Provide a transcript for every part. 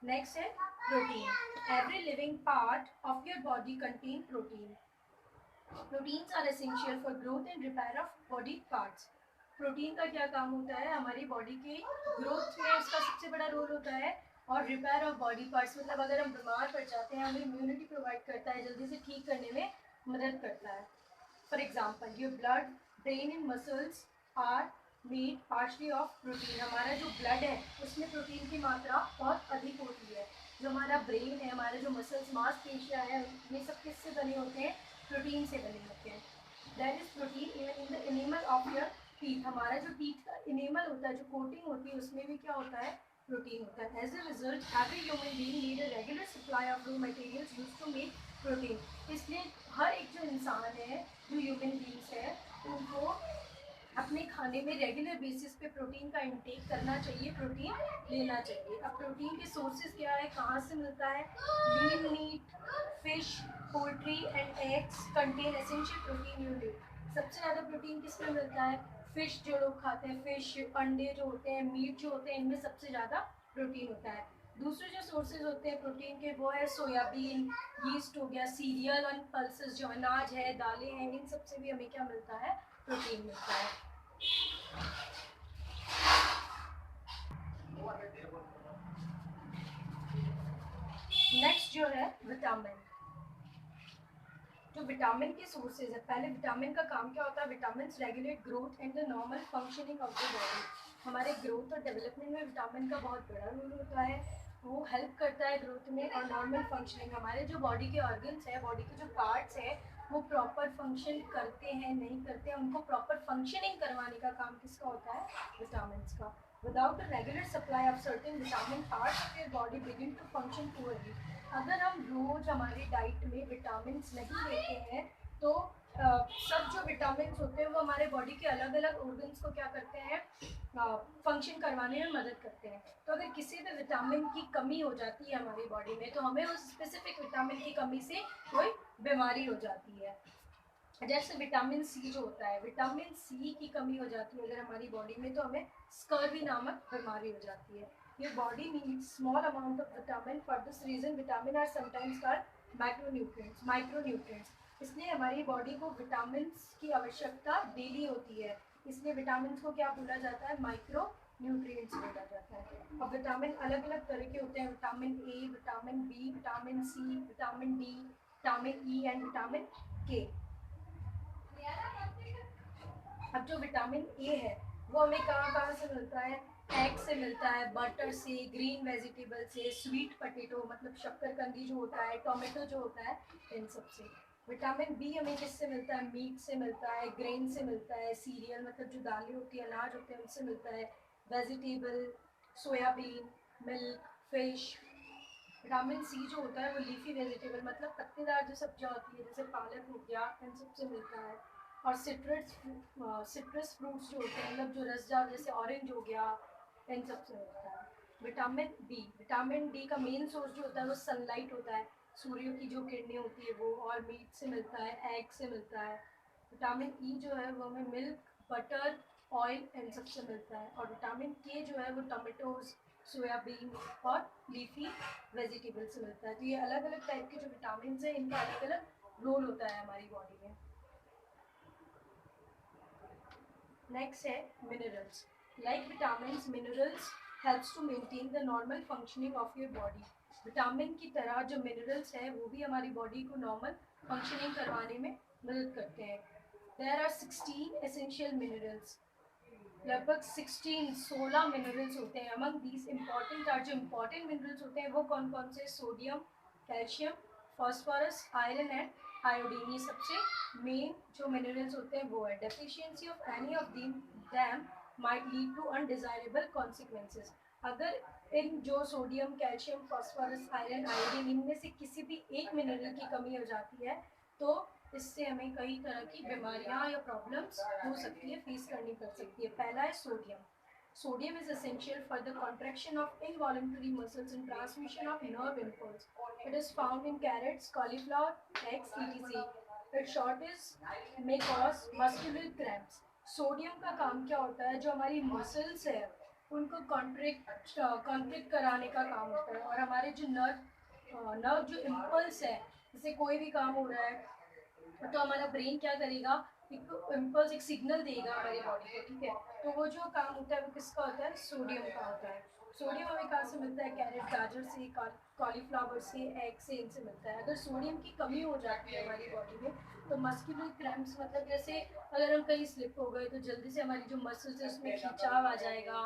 Next है protein. Every living part of your body contain protein. Proteins are essential for growth and repair of body parts. Protein का क्या काम होता है? हमारी बॉडी के ग्रोथ में उसका सबसे बड़ा रोल होता है, और रिपेयर ऑफ बॉडी पार्ट्स मतलब अगर हम बीमार पड़ जाते हैं, हमें इम्यूनिटी प्रोवाइड करता है, जल्दी से ठीक करने में मदद करता है। For example, your blood, brain and muscles are made partially of protein. हमारा जो ब्लड है उसमें प्रोटीन की मात्रा बहुत अधिक होती है। जो हमारा ब्रेन है, हमारे जो मसल्स, मांसपेशियाँ हैं, ये सब किससे बने होते हैं? प्रोटीन से बने होते हैं। There is protein even in the enamel of your teeth. हमारा जो टीथ का इनेमल होता है, जो कोटिंग होती है, उसमें भी क्या होता है? प्रोटीन होता है। As a result, every human being need a regular supply of raw materials used to make protein. इसलिए हर एक जो इंसान है, जो ह्यूमन बींग्स है, उनको अपने खाने में रेगुलर बेसिस पे प्रोटीन का इंटेक करना चाहिए, प्रोटीन लेना चाहिए। अब प्रोटीन के सोर्सेज क्या है, कहाँ से मिलता है? Lean meat, fish, poultry and eggs contain essential protein unit. सबसे ज़्यादा प्रोटीन किस में मिलता है? फिश जो लोग खाते हैं, फिश, अंडे जो होते हैं, मीट जो होते हैं, इनमें सबसे ज़्यादा प्रोटीन होता है। दूसरे जो सोर्सेज होते हैं प्रोटीन के, वो है सोयाबीन, यीस्ट हो गया, सीरियल और पल्सेस जो अनाज है, दालें हैं, इन सब से भी हमें क्या मिलता है? प्रोटीन मिलता है। नेक्स्ट जो है विटामिन। जो विटामिन के सोर्सेज है, पहले विटामिन का काम क्या होता है? Vitamin regulate growth and the normal functioning of the body. हमारे ग्रोथ और डेवलपमेंट में विटामिन का बहुत बड़ा रोल होता है। वो हेल्प करता है ग्रोथ में और नॉर्मल फंक्शनिंग। हमारे जो बॉडी के ऑर्गन्स हैं, बॉडी के जो पार्ट्स हैं, वो प्रॉपर फंक्शन करते हैं नहीं करते हैं, उनको प्रॉपर फंक्शनिंग करवाने का काम किसका होता है? विटामिन का। Without a regular supply of certain vitamin, parts of your body begin to function poorly. अगर हम रोज हमारी डाइट में विटामिन नहीं लेते हैं, तो सब जो विटामिन होते हैं वो हमारे बॉडी के अलग अलग ऑर्गन्स को क्या करते हैं? फंक्शन करवाने में मदद करते हैं। तो अगर किसी भी विटामिन की कमी हो जाती है हमारी बॉडी में, तो हमें उस स्पेसिफिक विटामिन की कमी से कोई बीमारी हो जाती है। जैसे विटामिन सी जो होता है, विटामिन सी की कमी हो जाती है अगर हमारी बॉडी में, तो हमें स्कर्वी नामक बीमारी हो जाती है। Your body needs small amount of vitamin. For this reason vitamin are sometimes called micronutrients. इसलिए हमारी बॉडी को विटामिन की आवश्यकता डेली होती है। इसलिए विटामिन को क्या बोला जाता है? माइक्रो न्यूट्रिएंट्स बोला जाता है। अब विटामिन अलग अलग तरह के होते हैं। Vitamin A, vitamin B, vitamin C, vitamin D, vitamin E and vitamin K. अब जो विटामिन ए है वो हमें कहाँ कहाँ से मिलता है? एग से मिलता है, बटर से, ग्रीन वेजिटेबल से, स्वीट पोटैटो मतलब शक्करकंदी जो होता है, टोमेटो जो होता है, इन सब से। विटामिन बी हमें किससे मिलता है? मीट से मिलता है, ग्रेन से मिलता है, सीरियल मतलब जो दालें होती है, अनाज होते हैं, उनसे मिलता है, vegetable, soybean, milk, fish. Vitamin C जो होता है वो लीफी वेजिटेबल मतलब पत्तेदार जो सब्जियां होती है, जैसे पालक हो गया, इन सब से मिलता है। और सिट्रस फ्रूट्स जो होते हैं, मतलब जो रसदार, जैसे ऑरेंज हो गया, इन सब से मिलता है। विटामिन डी का मेन सोर्स जो होता है वो सनलाइट होता है, सूर्य की जो किरणें होती है वो, और मीट से मिलता है, एग से मिलता है। विटामिन ई जो है वो हमें मिल्क, बटर, ऑयल इन सब से मिलता है। और विटामिन के जो है वो टमाटोज, सोयाबीन और लीफी वेजिटेबल से मिलता है। तो ये अलग अलग टाइप के जो विटामिन हैं, इनका अलग अलग रोल होता है हमारी बॉडी में। नेक्स्ट है minerals. Like vitamin, minerals helps to maintain the normal functioning of your body. Vitamin की तरह जो मिनरल्स है वो भी हमारी बॉडी को नॉर्मल फंक्शनिंग करवाने में मदद करते हैं। There are 16 essential minerals. लगभग 16 मिनरल्स होते हैं। अमंग दीज इम्पॉर्टेंट आर, जो इम्पॉर्टेंट मिनरल्स होते हैं वो कौन कौन से? Sodium, calcium, phosphorus, iron and iodine. ये सबसे मेन जो मिनरल्स होते हैं वो है। Deficiency of any of them might lead to undesirable consequences. अगर इन जो sodium, calcium, phosphorus, iron, iodine, इनमें से किसी भी एक मिनरल की कमी हो जाती है, तो इससे हमें कई तरह की बीमारियां या प्रॉब्लम्स हो सकती है, फेस करनी पड़ सकती है। पहला है sodium. Sodium is essential for the contraction of involuntary muscles and transmission of nerve impulse. It is found in carrots, cauliflower, eggs, etc. Its shortage may cause muscular cramps. Sodium का काम क्या होता है? जो हमारी मसल्स है उनको contract कराने का काम होता है। और हमारे जो नर्व जो इम्पल्स है, जैसे कोई भी काम हो रहा है तो हमारा ब्रेन क्या करेगा, एक इम्पल्स, एक सिग्नल देगा हमारी बॉडी को, ठीक है। तो वो जो काम होता है वो किसका होता है, सोडियम का होता है। सोडियम हमें कहाँ से मिलता है, कैरेट, गाजर से, कॉलीफ्लावर से, एग से, इनसे मिलता है। अगर सोडियम की कमी हो जाती है हमारी बॉडी में तो मस्कुलर क्रैम्प्स, मतलब जैसे अगर हम कहीं स्लिप हो गए तो जल्दी से हमारी जो मसल्स है उसमें खिंचाव आ जाएगा।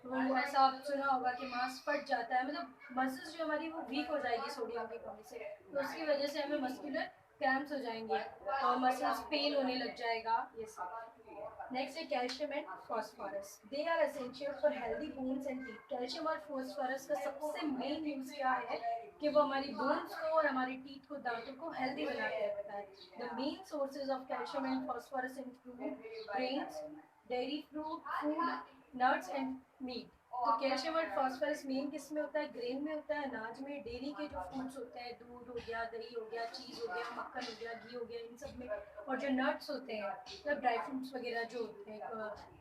वो ऐसा आप सुना होगा कि मांस फट जाता है, मतलब मसल्स जो हमारी वो वीक हो जाएगी सोडियम की कमी से, तो उसकी वजह से हमें मस्कुलर क्रैम्प्स हो जाएंगे और मसल्स पेन होने लग जाएगा, ये सब। नेक्स्ट है calcium and phosphorus. They are essential for healthy bones and teeth. Calcium और फॉस्फोरस का सबसे मेन यूज क्या है कि वो हमारी बोन्स को और हमारे टीथ को, दांतों को हेल्दी बना के रखता है। The main sources of calcium and phosphorus include grains, dairy fruit, food, nuts and meat. तो कैल्शियम और फॉस्फोरस मेन किस में होता है, ग्रेन में होता है, अनाज में, डेयरी के जो फूड्स होते हैं, दूध हो गया, दही हो गया, चीज़ हो गया, मक्खन हो गया, घी हो गया, इन सब में। और जो नट्स होते हैं, मतलब ड्राई फ्रूट्स वगैरह जो होते हैं,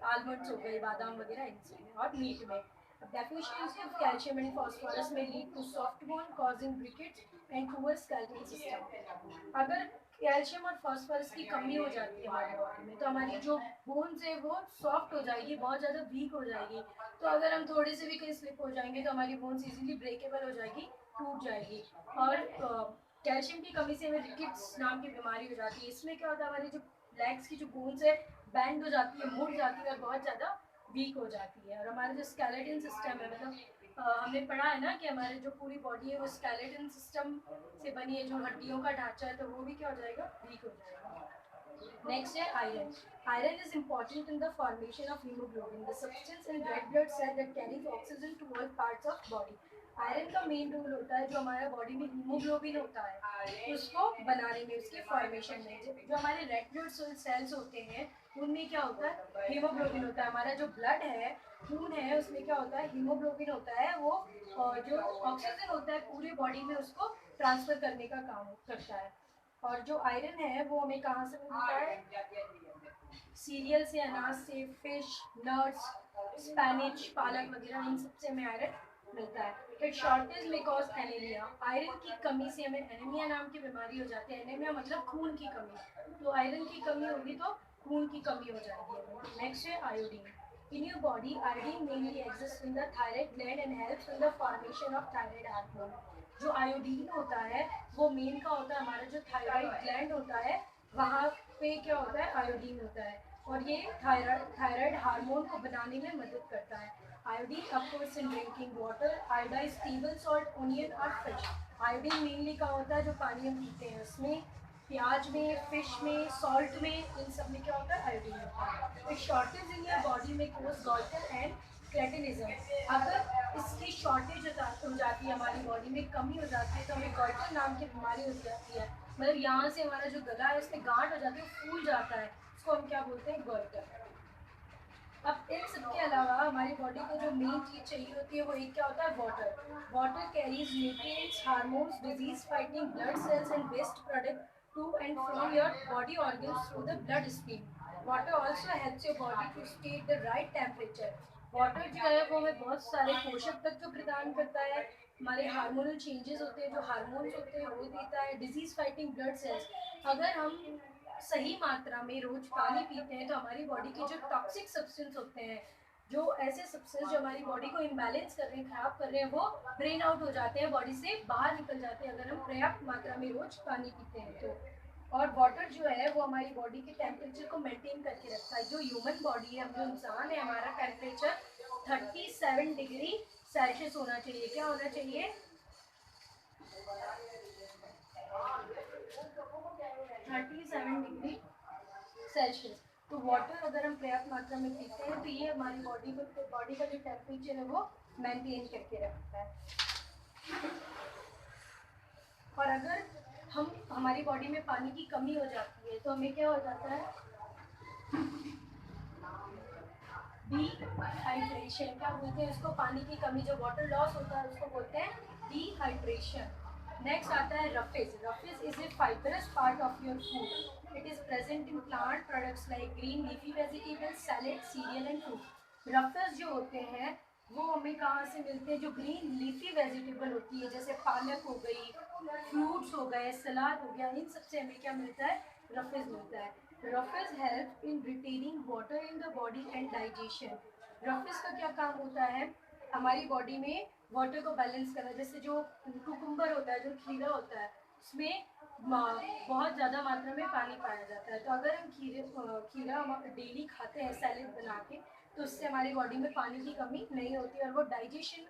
आलमंड्स हो गए, बादाम वगैरह, इन सब में। और मीट में। Deficiency of calcium and phosphorus may lead to soft bone, causing rickets and poor skeletal system. अगर कैल्शियम और फास्फोरस की कमी हो जाती है हमारी बॉडी में तो हमारी जो बोन्स है वो सॉफ्ट हो जाएगी, बहुत ज़्यादा वीक हो जाएगी। तो अगर हम थोड़े से भी कहीं स्लिप हो जाएंगे तो हमारी बोन्स इजीली ब्रेकेबल हो जाएगी, टूट जाएगी। और कैल्शियम की कमी से हमें रिकेट्स नाम की बीमारी हो जाती है। इसमें क्या होता है, हमारी जो लेग्स की जो बोन्स है बैंड हो जाती है, मुड़ जाती है और बहुत ज़्यादा वीक हो जाती है। और हमारा जो स्केलेटन सिस्टम है, मतलब हमने पढ़ा है ना कि हमारे जो पूरी बॉडी है वो स्केलेटन सिस्टम से बनी है, जो हड्डियों का ढांचा है, तो वो भी क्या हो जाएगा, वीक हो जाएगा। Next है iron. Iron is important in the formation of hemoglobin, the substance in red blood cell that carries oxygen to all parts of body. Iron का मेन रोल होता है जो हमारा बॉडी में हीमोग्लोबिन होता है उसको बनाने में, उसके फॉर्मेशन में। जो हमारे रेड ब्लड सेल्स होते हैं उनमें क्या होता है, हीमोग्लोबिन होता है। हमारा जो ब्लड है, खून है, उसमें क्या होता है, हीमोग्लोबिन होता है। वो जो ऑक्सीजन होता है पूरे बॉडी में उसको ट्रांसफर करने का काम करता है। और जो आयरन है वो हमें कहाँ से मिलता है, सीरियल से, अनाज से, फिश, नट्स, स्पैनिच, पालक वगैरह, इन सबसे हमें आयरन मिलता है। फिर शॉर्टेज में कॉज एनीमिया। आयरन की कमी से हमें एनीमिया नाम की बीमारी हो जाती है। एनीमिया मतलब खून की कमी, तो आयरन की कमी होगी तो खून की कमी हो जाएगी। नेक्स्ट है iodine. In your body, iodine mainly exists in the thyroid gland and helps in the formation of thyroid hormone. जो आयोडीन होता है वो मेन का होता है, हमारा जो थायराइड ग्लैंड होता है वहाँ पे क्या होता है, आयोडीन होता है। और ये थायराइड हार्मोन को बनाने में मदद करता है। Iodine of course in drinking water, iodise table salt, onion और फिश। आयोडीन मेनली का होता है जो पानी हम पीते हैं उसमें, प्याज में, फिश में, सॉल्ट में, इन सब में क्या होता है, आयोडीन होता है। तो शॉर्टेज इन योर बॉडी में कोज गॉइटर एंड क्रेटिनिज्म। अगर इसकी शॉर्टेज हो जाती है, हमारी बॉडी में कमी हो जाती है तो हमें गॉइटर नाम की बीमारी हो जाती है। मतलब यहाँ से हमारा जो गला है उसमें गांठ हो जाती है, फूल जाता है, उसको हम क्या बोलते हैं, गॉइटर। अब इन सब के अलावा हमारी बॉडी को जो मेन चीज चाहिए होती है वो एक क्या होता है, water. Water carries nutrients, hormones, disease fighting blood cells and waste product to and from your body organs through the blood stream. Water also helps your body to stay at the right temperature. Water जो है वो हमें बहुत सारे पोषक तत्व प्रदान करता है, हमारे हार्मोनल चेंजेस होते हैं, जो हार्मोन्स होते हैं वो देता है, डिजीज फाइटिंग ब्लड सेल्स। अगर हम सही मात्रा में रोज पानी पीते हैं तो हमारी बॉडी के जो टॉक्सिक सब्सटेंस होते हैं, जो ऐसे सब्सटेंस जो हमारी बॉडी को इम्बैलेंस कर रहे हैं, खराब कर रहे हैं, वो ड्रेन आउट हो जाते हैं, बॉडी से बाहर निकल जाते हैं अगर हम पर्याप्त मात्रा में रोज पानी पीते हैं तो। और वाटर जो है वो हमारी बॉडी के टेम्परेचर को मेंटेन करके रखता है। जो ह्यूमन बॉडी है, हम जो इंसान है, हमारा टेम्परेचर 37 डिग्री सेल्सियस होना चाहिए। क्या होना चाहिए, 37 डिग्री सेल्सियस। तो वाटर अगर हम पर्याप्त मात्रा में पीते हैं तो ये हमारी बॉडी का जो टेम्परेचर है वो मेंटेन करके रखता है। और अगर हमारी बॉडी में पानी की कमी हो जाती है तो हमें क्या हो जाता है, डिहाइड्रेशन। क्या बोलते हैं उसको, पानी की कमी, जो वाटर लॉस होता है उसको बोलते हैं डिहाइड्रेशन। नेक्स्ट आता है roughage. Roughage is a fibrous part of your food. It is present in plant products like green leafy vegetables, salad, serial and fruit. Roughage जो होते हैं वो हमें कहाँ से मिलते हैं? जो ग्रीन लीफी वेजिटेबल होती है, जैसे पालक हो गई, फ्रूट्स हो गए, सलाद हो गया, इन सबसे हमें क्या मिलता है? रफेज मिलता है. Roughage help in retaining water in the body and digestion. Roughage का क्या काम होता है? हमारी बॉडी में वाटर को बैलेंस करना. जैसे जो कुकुम्बर होता है, जो खीरा होता है, उसमें बहुत ज़्यादा मात्रा में पानी पाया जाता है. तो अगर हम खीरा डेली खाते हैं सैलेड बना के, तो उससे हमारी बॉडी में पानी की कमी नहीं होती. और वो डाइजेशन,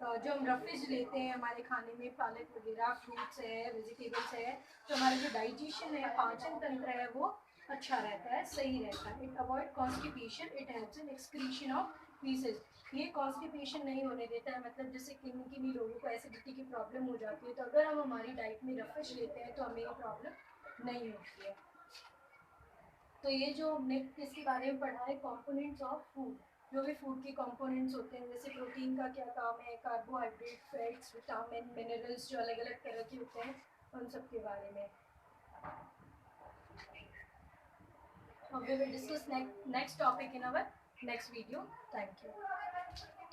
जो हम रफेज लेते हैं हमारे खाने में, पालक वगैरह, फ्रूट्स है, वेजिटेबल्स है, तो हमारा जो डाइजेशन है, पाचन तंत्र है, वो अच्छा रहता है, सही रहता है. It avoid constipation, it helps in excretion of faeces. ये कॉन्स्टिपेशन नहीं होने देता है. मतलब जैसे किन्हीं किन्हीं लोगों को एसिडिटी की प्रॉब्लम हो जाती है, तो अगर हम हमारी डाइट में रफेज लेते हैं तो हमें ये प्रॉब्लम नहीं होती है. तो ये जो हमने इसके बारे में पढ़ा है, कंपोनेंट्स ऑफ फूड. जो भी फूड के कंपोनेंट्स होते हैं, जैसे प्रोटीन का क्या काम है, कार्बोहाइड्रेट, फैट्स, विटामिन, मिनरल्स जो अलग अलग तरह के होते हैं, उन सब के बारे में. We will discuss next topic in our next video. Thank you.